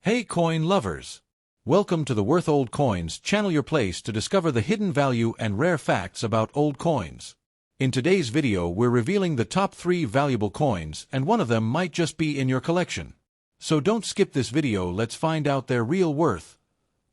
Hey coin lovers! Welcome to the Worth Old Coins channel, your place to discover the hidden value and rare facts about old coins. In today's video we're revealing the top 3 valuable coins, and one of them might just be in your collection. So don't skip this video, let's find out their real worth.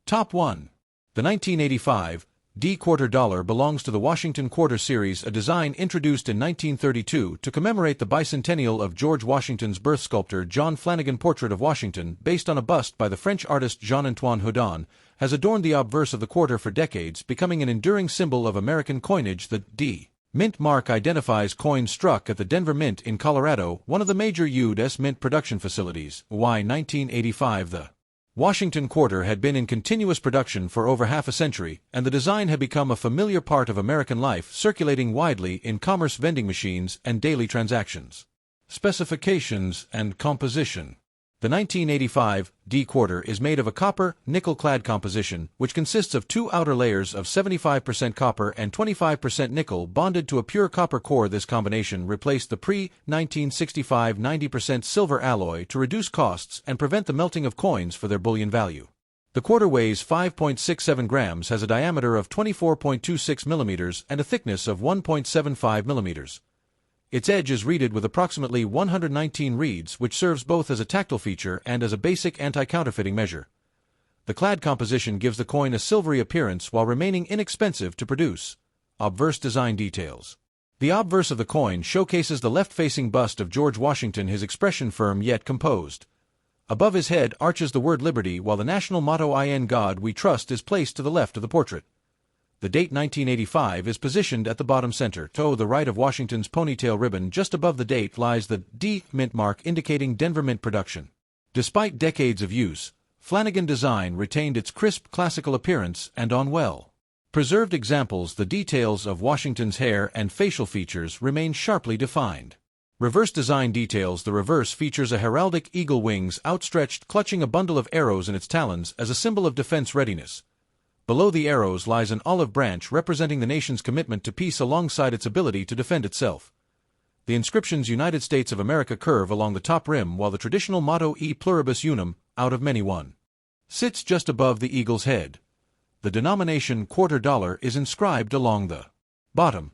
Top 1. The 1985 D quarter dollar belongs to the Washington Quarter Series, a design introduced in 1932 to commemorate the bicentennial of George Washington's birth. Sculptor John Flanagan portrait of Washington, based on a bust by the French artist Jean-Antoine Houdon, has adorned the obverse of the quarter for decades, becoming an enduring symbol of American coinage. The D Mint mark identifies coins struck at the Denver Mint in Colorado, one of the major U.S. mint production facilities. Why 1985? The Washington Quarter had been in continuous production for over half a century, and the design had become a familiar part of American life, circulating widely in commerce, vending machines, and daily transactions. Specifications and composition. The 1985 D quarter is made of a copper, nickel-clad composition, which consists of 2 outer layers of 75% copper and 25% nickel bonded to a pure copper core. This combination replaced the pre-1965 90% silver alloy to reduce costs and prevent the melting of coins for their bullion value. The quarter weighs 5.67 grams, has a diameter of 24.26 millimeters and a thickness of 1.75 millimeters. Its edge is reeded with approximately 119 reeds, which serves both as a tactile feature and as a basic anti-counterfeiting measure. The clad composition gives the coin a silvery appearance while remaining inexpensive to produce. Obverse design details. The obverse of the coin showcases the left-facing bust of George Washington, his expression firm yet composed. Above his head arches the word Liberty, while the national motto "In God We Trust" is placed to the left of the portrait. The date 1985 is positioned at the bottom center. To the right of Washington's ponytail ribbon, just above the date, lies the D Mint mark indicating Denver Mint production. Despite decades of use, Flanagan design retained its crisp classical appearance, and on well-preserved examples the details of Washington's hair and facial features remain sharply defined. Reverse design details. The reverse features a heraldic eagle, wings outstretched, clutching a bundle of arrows in its talons as a symbol of defense readiness. Below the arrows lies an olive branch representing the nation's commitment to peace alongside its ability to defend itself. The inscriptions United States of America curve along the top rim, while the traditional motto E pluribus unum, out of many one, sits just above the eagle's head. The denomination quarter dollar is inscribed along the bottom.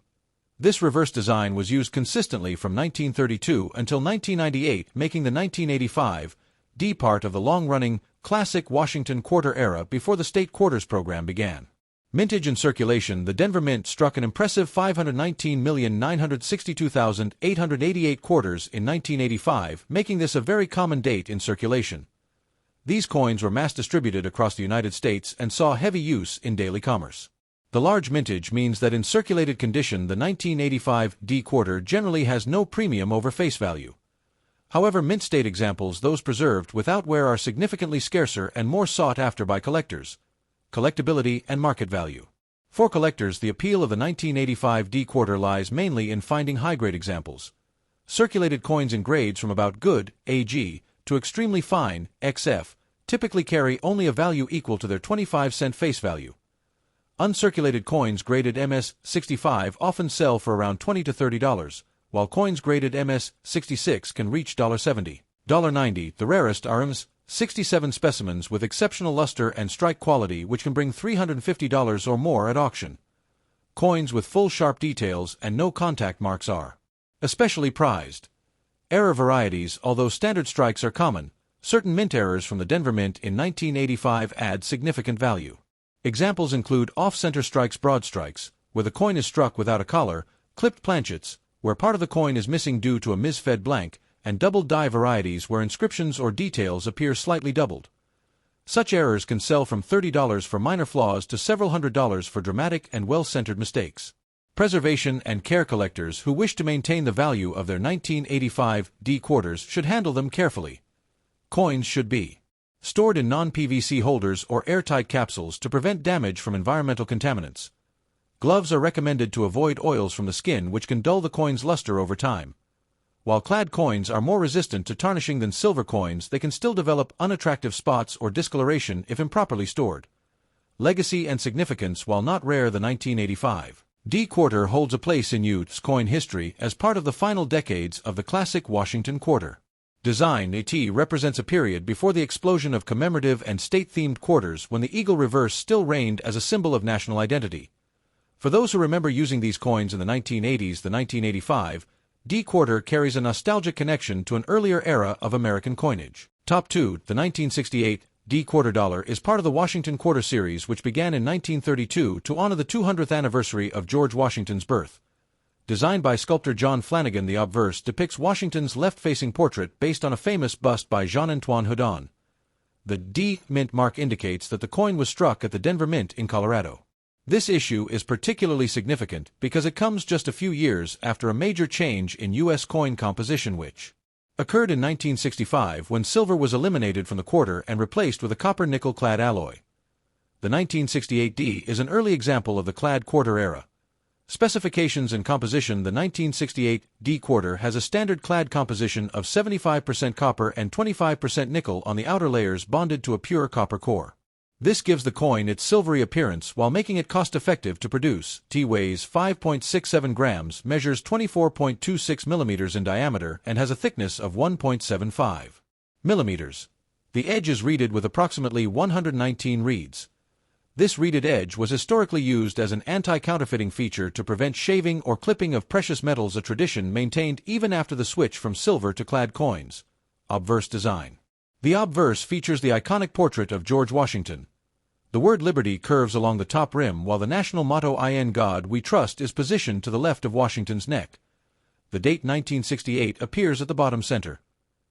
This reverse design was used consistently from 1932 until 1998, making the 1985 D part of the long-running classic Washington Quarter era before the state quarters program began. Mintage and circulation. The Denver Mint struck an impressive 519,962,888 quarters in 1985, making this a very common date in circulation. These coins were mass-distributed across the United States and saw heavy use in daily commerce. The large mintage means that in circulated condition the 1985 D quarter generally has no premium over face value. However, mint state examples, those preserved without wear, are significantly scarcer and more sought after by collectors. Collectability and market value. For collectors, the appeal of the 1985 D quarter lies mainly in finding high-grade examples. Circulated coins in grades from about good, AG, to extremely fine, XF, typically carry only a value equal to their 25-cent face value. Uncirculated coins graded MS-65 often sell for around $20 to $30. While coins graded MS-66 can reach $70, $90. The rarest are MS-67 specimens with exceptional luster and strike quality, which can bring $350 or more at auction. Coins with full sharp details and no contact marks are especially prized. Error varieties. Although standard strikes are common, certain mint errors from the Denver Mint in 1985 add significant value. Examples include off-center strikes, broad strikes, where the coin is struck without a collar, clipped planchets, where part of the coin is missing due to a misfed blank, and doubled die varieties where inscriptions or details appear slightly doubled. Such errors can sell from $30 for minor flaws to several $100s for dramatic and well-centered mistakes. Preservation and care. Collectors who wish to maintain the value of their 1985 D quarters should handle them carefully. Coins should be stored in non-PVC holders or airtight capsules to prevent damage from environmental contaminants. Gloves are recommended to avoid oils from the skin, which can dull the coin's luster over time. While clad coins are more resistant to tarnishing than silver coins, they can still develop unattractive spots or discoloration if improperly stored. Legacy and significance. While not rare, the 1985 D quarter holds a place in U.S. coin history as part of the final decades of the classic Washington Quarter. Design AT represents a period before the explosion of commemorative and state-themed quarters when the eagle reverse still reigned as a symbol of national identity. For those who remember using these coins in the 1980s, the 1985 D quarter carries a nostalgic connection to an earlier era of American coinage. Top 2, the 1968 D quarter dollar is part of the Washington Quarter series, which began in 1932 to honor the 200th anniversary of George Washington's birth. Designed by sculptor John Flanagan, the obverse depicts Washington's left-facing portrait based on a famous bust by Jean-Antoine Houdon. The D mint mark indicates that the coin was struck at the Denver Mint in Colorado. This issue is particularly significant because it comes just a few years after a major change in U.S. coin composition which occurred in 1965 when silver was eliminated from the quarter and replaced with a copper-nickel clad alloy. The 1968 D is an early example of the clad quarter era. Specifications and composition: the 1968 D quarter has a standard clad composition of 75% copper and 25% nickel on the outer layers bonded to a pure copper core. This gives the coin its silvery appearance while making it cost-effective to produce. T weighs 5.67 grams, measures 24.26 millimeters in diameter, and has a thickness of 1.75 millimeters. The edge is reeded with approximately 119 reeds. This reeded edge was historically used as an anti-counterfeiting feature to prevent shaving or clipping of precious metals, a tradition maintained even after the switch from silver to clad coins. Obverse design. The obverse features the iconic portrait of George Washington. The word Liberty curves along the top rim, while the national motto "In God We Trust" is positioned to the left of Washington's neck. The date 1968 appears at the bottom center.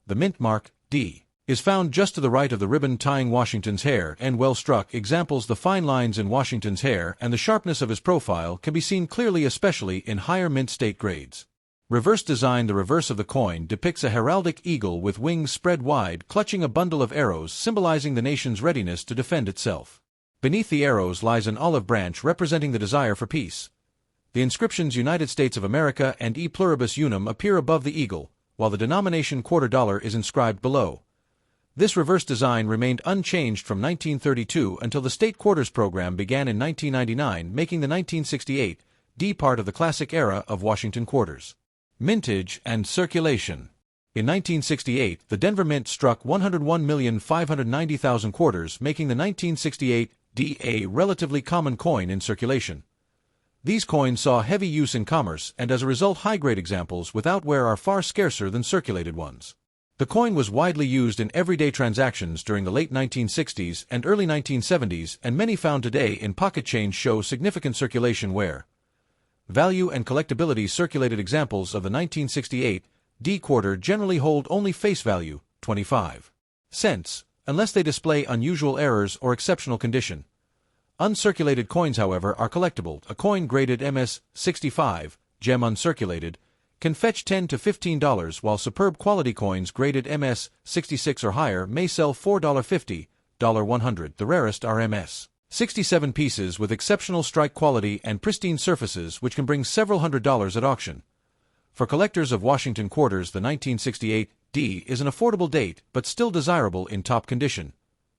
The mint mark, D, is found just to the right of the ribbon tying Washington's hair, and well-struck examples. The fine lines in Washington's hair and the sharpness of his profile can be seen clearly, especially in higher mint state grades. Reverse design. The reverse of the coin depicts a heraldic eagle with wings spread wide, clutching a bundle of arrows, symbolizing the nation's readiness to defend itself. Beneath the arrows lies an olive branch representing the desire for peace. The inscriptions United States of America and E pluribus unum appear above the eagle, while the denomination quarter dollar is inscribed below. This reverse design remained unchanged from 1932 until the state quarters program began in 1999, making the 1968 D part of the classic era of Washington quarters. Mintage and circulation. In 1968, the Denver Mint struck 101,590,000 quarters, making the 1968 D a relatively common coin in circulation. These coins saw heavy use in commerce, and as a result high-grade examples without wear are far scarcer than circulated ones. The coin was widely used in everyday transactions during the late 1960s and early 1970s, and many found today in pocket change show significant circulation wear. Value and collectability. Circulated examples of the 1968 D quarter generally hold only face value, 25 cents, unless they display unusual errors or exceptional condition. Uncirculated coins, however, are collectible. A coin graded MS 65, gem uncirculated, can fetch $10 to $15, while superb quality coins graded MS 66 or higher may sell $4.50, $100. The rarest are MS 67 pieces with exceptional strike quality and pristine surfaces, which can bring several $100s at auction. For collectors of Washington quarters, the 1968 D is an affordable date, but still desirable in top condition.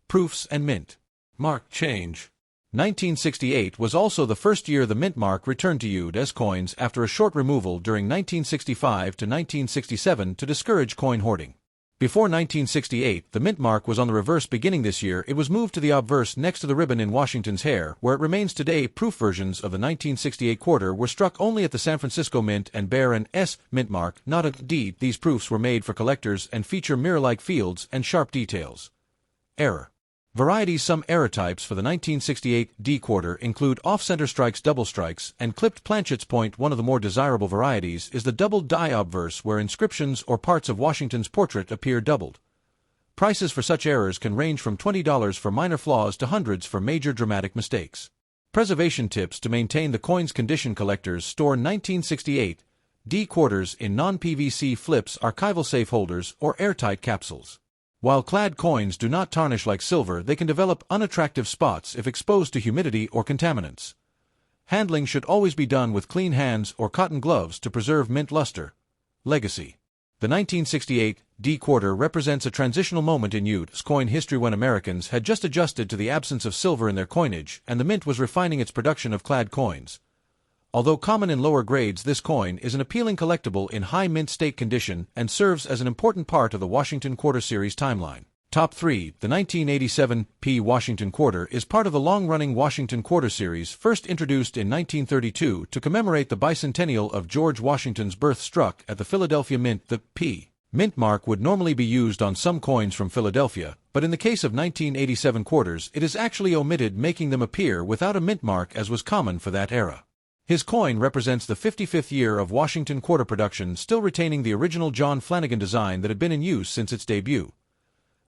Proofs and mint mark change. 1968 was also the first year the mint mark returned to U.S. coins after a short removal during 1965 to 1967 to discourage coin hoarding. Before 1968, the mint mark was on the reverse. Beginning this year, it was moved to the obverse next to the ribbon in Washington's hair, where it remains today. Proof versions of the 1968 quarter were struck only at the San Francisco Mint and bear an S mint mark, not a D. These proofs were made for collectors and feature mirror-like fields and sharp details. Error varieties. Some error types for the 1968 D quarter include off-center strikes, double strikes, and clipped planchets. One of the more desirable varieties is the double die obverse, where inscriptions or parts of Washington's portrait appear doubled. Prices for such errors can range from $20 for minor flaws to hundreds for major dramatic mistakes. Preservation tips to maintain the coin's condition. Collectors store 1968 D quarters in non-PVC flips, archival safe holders, or airtight capsules. While clad coins do not tarnish like silver, they can develop unattractive spots if exposed to humidity or contaminants. Handling should always be done with clean hands or cotton gloves to preserve mint luster. Legacy. The 1968 D quarter represents a transitional moment in U.S. coin history when Americans had just adjusted to the absence of silver in their coinage, and the mint was refining its production of clad coins. Although common in lower grades, this coin is an appealing collectible in high mint state condition and serves as an important part of the Washington Quarter Series timeline. Top 3. The 1987 P. Washington Quarter is part of the long-running Washington Quarter Series, first introduced in 1932 to commemorate the bicentennial of George Washington's birth. Struck at the Philadelphia Mint, the P. Mint mark would normally be used on some coins from Philadelphia, but in the case of 1987 quarters, it is actually omitted, making them appear without a mint mark as was common for that era. His coin represents the 55th year of Washington Quarter production, still retaining the original John Flanagan design that had been in use since its debut.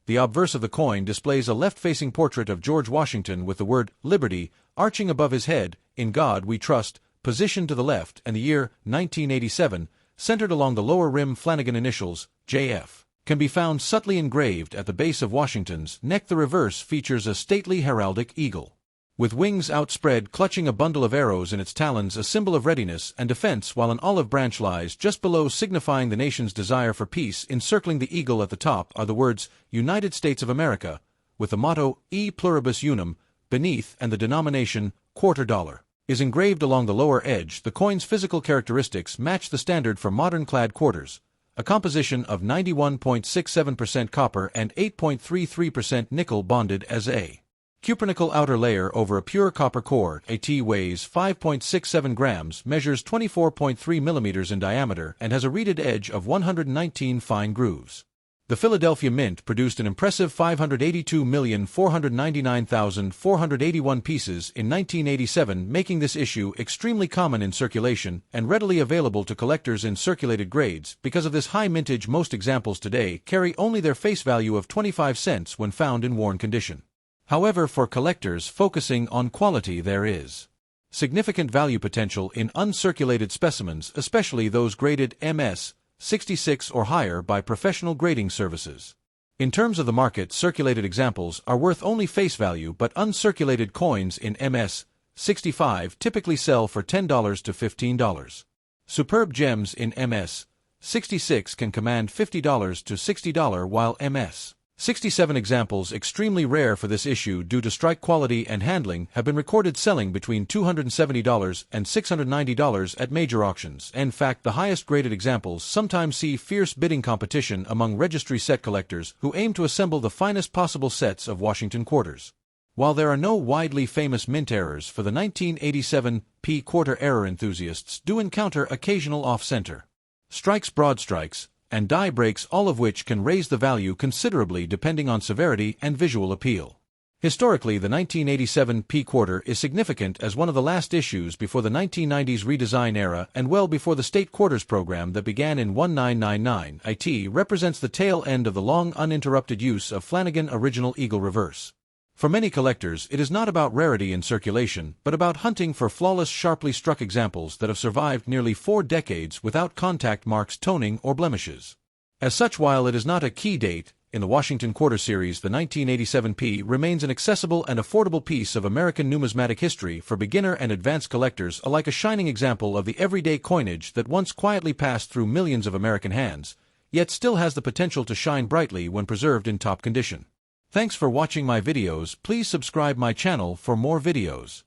The obverse of the coin displays a left-facing portrait of George Washington with the word Liberty arching above his head, "In God We Trust," positioned to the left, and the year 1987, centered along the lower rim. Flanagan initials, JF, can be found subtly engraved at the base of Washington's neck. The reverse features a stately heraldic eagle, with wings outspread, clutching a bundle of arrows in its talons, a symbol of readiness and defense, while an olive branch lies just below, signifying the nation's desire for peace. Encircling the eagle at the top are the words, United States of America, with the motto, E Pluribus Unum, beneath, and the denomination, quarter dollar, is engraved along the lower edge. The coin's physical characteristics match the standard for modern clad quarters, a composition of 91.67% copper and 8.33% nickel, bonded as a cupronickel outer layer over a pure copper core. AT weighs 5.67 grams, measures 24.3 millimeters in diameter, and has a reeded edge of 119 fine grooves. The Philadelphia Mint produced an impressive 582,499,481 pieces in 1987, making this issue extremely common in circulation and readily available to collectors in circulated grades. Because of this high mintage, most examples today carry only their face value of 25 cents when found in worn condition. However, for collectors focusing on quality, there is significant value potential in uncirculated specimens, especially those graded MS 66 or higher by professional grading services. In terms of the market, circulated examples are worth only face value, but uncirculated coins in MS 65 typically sell for $10 to $15. Superb gems in MS 66 can command $50 to $60, while MS 67 examples, extremely rare for this issue due to strike quality and handling, have been recorded selling between $270 and $690 at major auctions. In fact, the highest graded examples sometimes see fierce bidding competition among registry set collectors who aim to assemble the finest possible sets of Washington quarters. While there are no widely famous mint errors, for the 1987 P quarter, error enthusiasts do encounter occasional off-center strikes, broad strikes, and die breaks, all of which can raise the value considerably depending on severity and visual appeal. Historically, the 1987 P quarter is significant as one of the last issues before the 1990s redesign era and well before the state quarters program that began in 1999. It represents the tail end of the long uninterrupted use of Flanagan original eagle reverse. For many collectors, it is not about rarity in circulation, but about hunting for flawless, sharply struck examples that have survived nearly 4 decades without contact marks, toning, or blemishes. As such, while it is not a key date in the Washington Quarter Series, the 1987 P remains an accessible and affordable piece of American numismatic history for beginner and advanced collectors alike, a shining example of the everyday coinage that once quietly passed through millions of American hands, yet still has the potential to shine brightly when preserved in top condition. Thanks for watching my videos. Please subscribe my channel for more videos.